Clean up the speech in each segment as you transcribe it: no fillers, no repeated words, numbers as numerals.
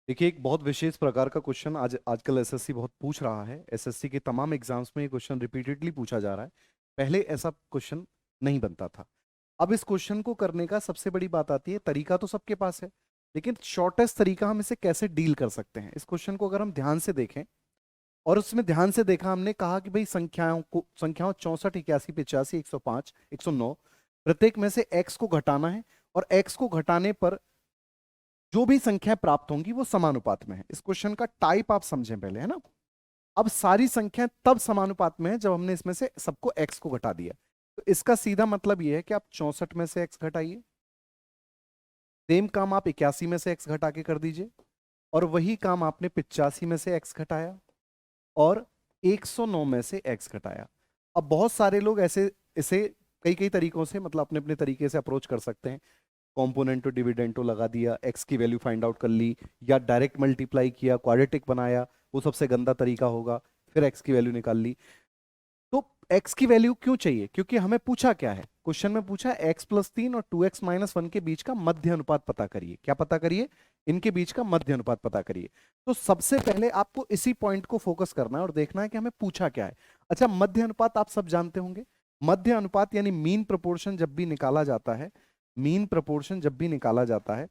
देखिए, एक बहुत विशेष प्रकार का क्वेश्चन आज आजकल एसएससी बहुत पूछ रहा है। एसएससी के तमाम एग्जाम्स में ये क्वेश्चन रिपीटेडली पूछा जा रहा है। पहले ऐसा क्वेश्चन नहीं बनता था। अब इस क्वेश्चन को करने का सबसे बड़ी बात आती है, तरीका तो सबके पास है, लेकिन शॉर्टेस्ट तरीका हम इसे कैसे डील कर सकते हैं। इस क्वेश्चन को अगर हम ध्यान से देखें और उसमें ध्यान से देखा, हमने कहा कि भाई संख्याओं 64, 81, 85, 105, 109, प्रत्येक में से x को घटाना है और x को घटाने पर जो भी संख्याएं प्राप्त होंगी वो समानुपात में है। इस क्वेश्चन का टाइप आप समझें पहले, है ना। अब सारी संख्याएं तब समानुपात में है जब हमने इसमें से सबको x को घटा दिया। तो इसका सीधा मतलब ये है कि आप 64 में से x घटाइए, सेम काम आप 81 में से x घटा के कर दीजिए, और वही काम आपने 85 में से x घटाया और 109 में से x घटाया। अब बहुत सारे लोग ऐसे इसे कई कई तरीकों से, मतलब अपने अपने तरीके से अप्रोच कर सकते हैं। कॉम्पोनेंटो डिविडेंटो लगा दिया, एक्स की वैल्यू फाइंड आउट कर ली, या डायरेक्ट मल्टीप्लाई किया, क्वाड्रेटिक बनाया, वो सबसे गंदा तरीका होगा, फिर एक्स की वैल्यू निकाल ली। तो एक्स की वैल्यू क्यों चाहिए? क्योंकि हमें पूछा क्या है, क्वेश्चन में पूछा x+3 और 2x-1 के बीच का मध्य अनुपात पता करिए। क्या पता करिए? इनके बीच का मध्य अनुपात पता करिए। तो सबसे पहले आपको इसी पॉइंट को फोकस करना है और देखना है कि हमें पूछा क्या है। अच्छा, मध्य अनुपात आप सब जानते होंगे। मध्य अनुपात यानी मीन प्रोपोर्शन जब भी निकाला जाता है, मीन प्रोपोर्शन जब भी निकाला जाता है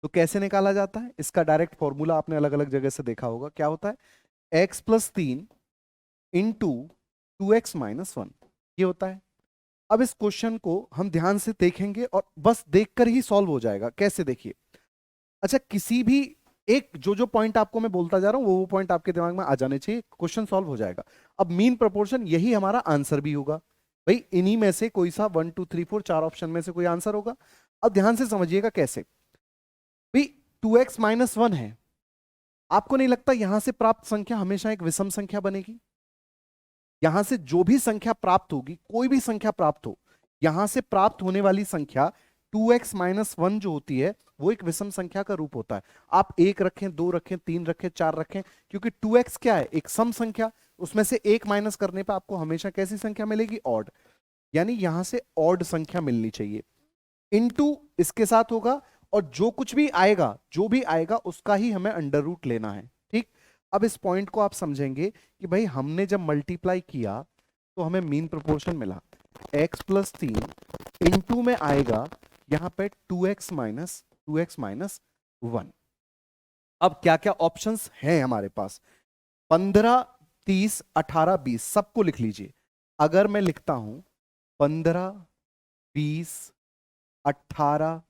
तो कैसे निकाला जाता है? इसका डायरेक्ट फॉर्मूला आपने अलग अलग जगह से देखा होगा। क्या होता है? x+3 इंटू 2x-1, ये होता है। अब इस क्वेश्चन को हम ध्यान से देखेंगे और बस देखकर ही सॉल्व हो जाएगा। कैसे? देखिए, अच्छा, किसी भी एक जो जो पॉइंट आपको मैं बोलता जा रहा हूं वो पॉइंट आपके दिमाग में आ जाने चाहिए, क्वेश्चन सॉल्व हो जाएगा। अब मीन प्रोपोर्शन, यही हमारा आंसर भी होगा। भाई इन्हीं में से कोई सा 1 2 3 4 चार ऑप्शन में से कोई आंसर होगा। अब ध्यान से समझिएगा कैसे। भाई 2x-1 है, आपको नहीं लगता यहां से प्राप्त संख्या हमेशा एक विषम संख्या बनेगी? यहां से जो भी संख्या प्राप्त होगी, कोई भी संख्या प्राप्त हो, यहां से प्राप्त होने वाली संख्या 2x-1 जो होती है वो एक विषम संख्या का रूप होता है। आप एक रखें, दो रखें, तीन रखें, चार रखें, क्योंकि 2x क्या है? एक सम संख्या। उसमें से एक माइनस करने पर आपको हमेशा कैसी संख्या मिलेगी? ऑड। यानी यहां से ऑड संख्या मिलनी चाहिए। इनटू इसके साथ होगा, और जो कुछ भी आएगा, जो भी आएगा उसका ही हमें अंडर रूट लेना है। ठीक। अब इस पॉइंट को आप समझेंगे कि भाई हमने जब मल्टीप्लाई किया तो हमें मीन प्रोपोर्शन मिला। x+3 इंटू में आएगा यहां पे 2x-1। अब क्या क्या ऑप्शंस हैं हमारे पास? 15, 30, 18, 20 सबको लिख लीजिए। अगर मैं लिखता हूं 15, 20, 18,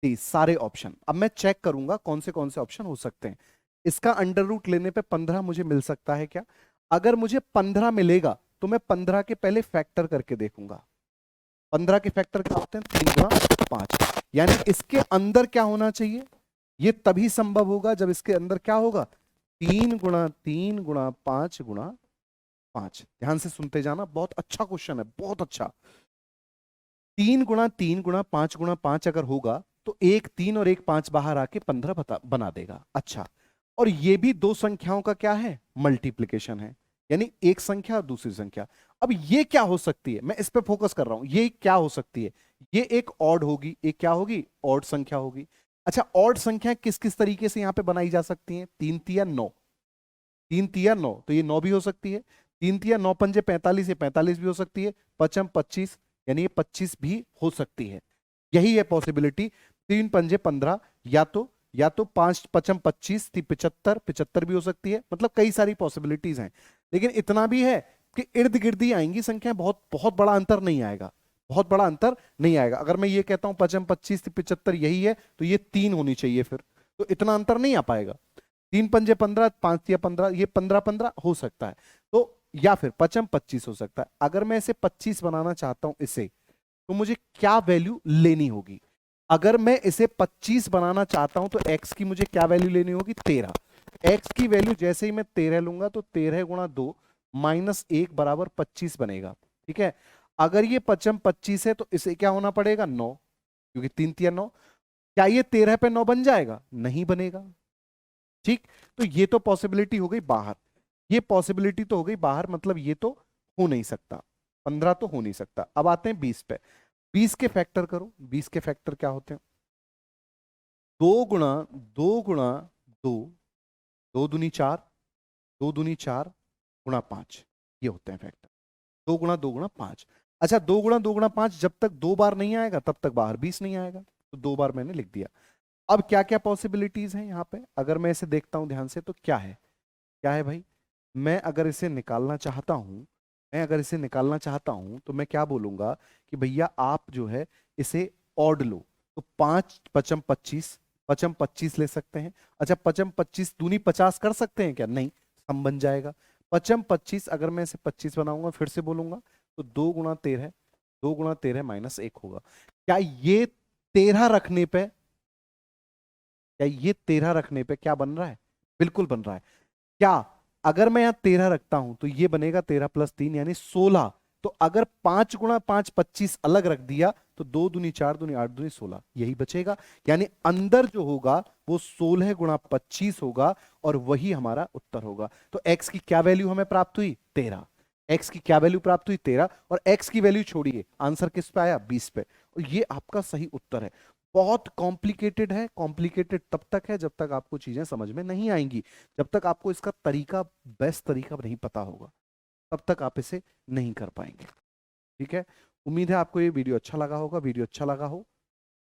30 सारे ऑप्शन, अब मैं चेक करूंगा कौन से ऑप्शन हो सकते हैं। इसका अंडर रूट लेने पे 15 मुझे मिल सकता है क्या? अगर मुझे 15 मिलेगा तो मैं 15 के पहले फैक्टर करके देखूंगा। 15 के फैक्टर क्या होते हैं? 3 गुणा 5। यानी इसके अंदर क्या होना चाहिए? ये तभी संभव होगा जब इसके अंदर क्या होगा? 3 गुणा 3 गुणा 5 गुणा 5। ध्यान से सुनते जाना, बहुत अच्छा क्वेश्चन है, बहुत अच्छा। 3 गुणा 3 गुणा 5 गुणा 5 अगर होगा तो एक 3 और एक 5 बाहर आके 15 बना देगा। अच्छा, और ये भी दो संख्याओं का क्या है? मल्टीप्लीकेशन है। यानी एक संख्या और दूसरी संख्या। अब ये क्या हो सकती है? मैं इस पे फोकस कर रहा हूं, ये क्या हो सकती है? ये एक ऑड होगी। एक क्या होगी? ऑड संख्या होगी। अच्छा, ऑड संख्या किस किस तरीके से यहां पे बनाई जा सकती है? 3 तिया 9। 3 तिया 9, तो ये 9 भी हो सकती है। 3 तिया 9 पंजे 45, ये 45 भी हो सकती है। पचम 25, यानी ये 25 भी हो सकती है। यही है पॉसिबिलिटी। 3 पंजे 15, या तो 5 पचम 25 थी 75, 75 भी हो सकती है। मतलब कई सारी पॉसिबिलिटीज हैं, लेकिन इतना भी है कि इर्द गिर्द ही आएंगी संख्या, बहुत बहुत बड़ा अंतर नहीं आएगा। बहुत बड़ा अंतर नहीं आएगा। अगर मैं ये कहता हूं 5 पचम 25 थी 75 यही है, तो ये 3 होनी चाहिए फिर, तो इतना अंतर नहीं आ पाएगा। 3 पंजे 15, 5 तिया 15, ये 15 15 हो सकता है। तो या फिर 5m 25 हो सकता है। अगर मैं इसे 25 बनाना चाहता हूं इसे, तो मुझे क्या वैल्यू लेनी होगी? अगर मैं इसे 25 बनाना चाहता हूं तो x की मुझे क्या वैल्यू लेनी होगी? 13। x की वैल्यू जैसे ही मैं 13 लूंगा तो 13 गुणा 2 -1 बराबर 25 बनेगा। ठीक है। अगर ये 5m 25 है तो इसे क्या होना पड़ेगा? 9, क्योंकि 3 तिया 9। क्या ये 13 पे 9 बन जाएगा? नहीं बनेगा। ठीक। तो ये तो पॉसिबिलिटी हो गई बाहर। ये पॉसिबिलिटी तो हो गई बाहर, मतलब ये तो हो नहीं सकता। 15 तो हो नहीं सकता। अब आते हैं 20 पे। 20 के फैक्टर करो। 20 के फैक्टर क्या होते हैं? दो गुणा दो, दो दूनी चार, दो दूनी चार गुणा पांच, ये होते हैं फैक्टर। दो गुणा पांच। अच्छा, दो गुणा पांच जब तक दो बार नहीं आएगा तब तक बाहर 20 नहीं आएगा, तो दो बार मैंने लिख दिया। अब क्या क्या पॉसिबिलिटीज हैं यहाँ पे, अगर मैं इसे देखता हूं ध्यान से तो क्या है, क्या है भाई, मैं अगर इसे निकालना चाहता हूं, मैं अगर इसे निकालना चाहता हूं तो मैं क्या बोलूंगा कि भैया आप जो है इसे ऑड लो, तो पांच पचम 25, पचम 25 ले सकते हैं। अच्छा, पचम 25 दूनी 50 कर सकते हैं क्या, नहीं, सम बन जाएगा। पचम 25 अगर मैं इसे 25 बनाऊंगा, फिर से बोलूंगा, तो 2 गुणा 13, 2 गुणा 13 माइनस 1 होगा। क्या ये 13 रखने पे, क्या ये 13 रखने पे क्या बन रहा है, बिल्कुल बन रहा है। क्या अगर मैं यहां 13 रखता हूं तो ये बनेगा 13 + 3 यानी 16। तो अगर 5 गुणा 5 25 अलग रख दिया तो 2 दूनी 4 दूनी 8 दूनी 16 यही बचेगा। यानी अंदर जो होगा वो 16 गुणा 25 होगा और वही हमारा उत्तर होगा। तो x की क्या वैल्यू हमें प्राप्त हुई, 13। x की क्या वैल्यू प्राप्त हुई, 13, और x की वैल्यू छोड़िए, आंसर किस पे आया, 20 पे, और ये आपका सही उत्तर है। बहुत कॉम्प्लिकेटेड है, कॉम्प्लिकेटेड तब तक है जब तक आपको चीजें समझ में नहीं आएंगी, जब तक आपको इसका तरीका, बेस्ट तरीका नहीं पता होगा, तब तक आप इसे नहीं कर पाएंगे। ठीक है, उम्मीद है आपको ये वीडियो अच्छा लगा होगा। वीडियो अच्छा लगा हो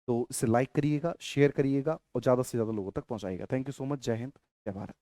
तो इसे लाइक करिएगा, शेयर करिएगा और ज्यादा से ज्यादा लोगों तक पहुंचाइएगा। Thank you so much. जय हिंद, जय भारत।